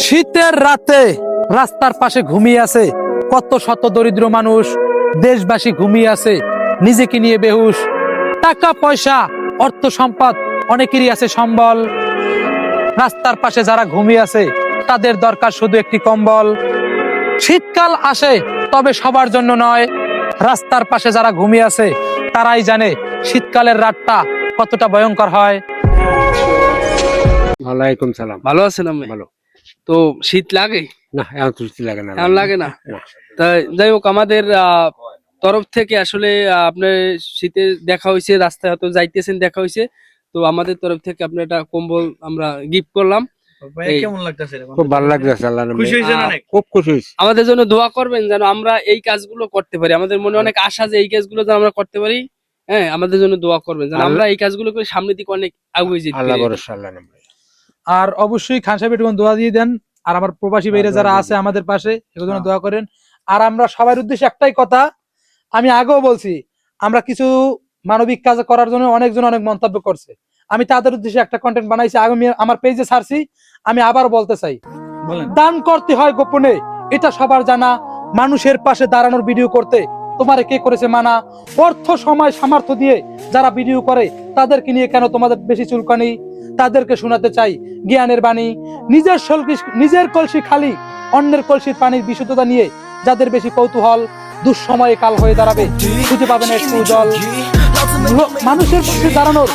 শীতের রাতে রাস্তার পাশে ঘুমিয়ে আছে কত শত দরিদ্র মানুষ, দেশবাসী ঘুমিয়ে আছে নিজেকে নিয়ে বেহুশ। টাকা পয়সা অর্থ সম্পদ অনেকেরই আছে সম্বল, রাস্তার পাশে যারা ঘুমিয়ে আছে তাদের দরকার শুধু একটি কম্বল। শীতকাল আসে তবে সবার জন্য নয়, রাস্তার পাশে যারা ঘুমিয়ে আছে তারাই জানে শীতকালের রাতটা কতটা ভয়ঙ্কর হয়। ওয়ালাইকুম সালাম। ভালো আছেন আপনি? ভালো। তো শীত লাগে না, এখন তো শীত লাগে না। এখন লাগে না? তাই যাই হোক, আমাদের তরফ থেকে আসলে আপনার শীতে দেখা হয়েছে, রাস্তায় হয়তো যাইতেছেন দেখা হয়েছে, তো আমাদের তরফ থেকে আপনার একটা কম্বল আমরা গিফট করলাম। কেমন লাগতেছে? খুব ভালো লাগতেছে, আল্লাহর নামে। খুশি হয়েছেন অনেক? খুব খুশি হয়েছি। আমাদের জন্য দোয়া করবেন যেন আমরা এই কাজগুলো করতে পারি। আমাদের মনে অনেক আশা যে এই কাজগুলো যেন আমরা করতে পারি। হ্যাঁ, আমাদের জন্য দোয়া করবেন যেন আমরা এই কাজগুলো করে সামনের দিকে অনেক এগিয়ে যেতে আল্লাহ পারি। ভরসা, আল্লাহর নামে। আর অবশ্যই খান সাহেব একটু দোয়া দিয়ে দেন, আর আমার প্রবাসী ভাইরা যারা আছে আমাদের পাশে এগুলোর জন্য দোয়া করেন। আর আমরা সবার উদ্দেশ্যে একটাই কথা, আমি আগেও বলছি, আমরা কিছু মানবিক কাজ করার জন্য অনেকজন অনেক মন্তব্য করছে, আমি তাদের উদ্দেশ্যে একটা কন্টেন্ট বানাইছি, আমি আমার পেজে ছাড়ছি, আমি আবার বলতে চাই, দান করতে হয় গোপনে, এটা সবার জানা। মানুষের পাশে দাঁড়ানোর ভিডিও করতে তোমারে কে করেছে মানা? অর্থ সময় সামর্থ্য দিয়ে যারা ভিডিও করে তাদেরকে নিয়ে কেন তোমাদের বেশি চুলকানি? তাদেরকে শোনাতে চাই জ্ঞানের বাণী। নিজের কলসি খালি, অন্যের কলসির পানির বিশুদ্ধতা নিয়ে যাদের বেশি কৌতূহল, দুঃসময়ে কাল হয়ে দাঁড়াবে, খুঁজে পাবেন একটু জল। মানুষের পাশে দাঁড়ানোর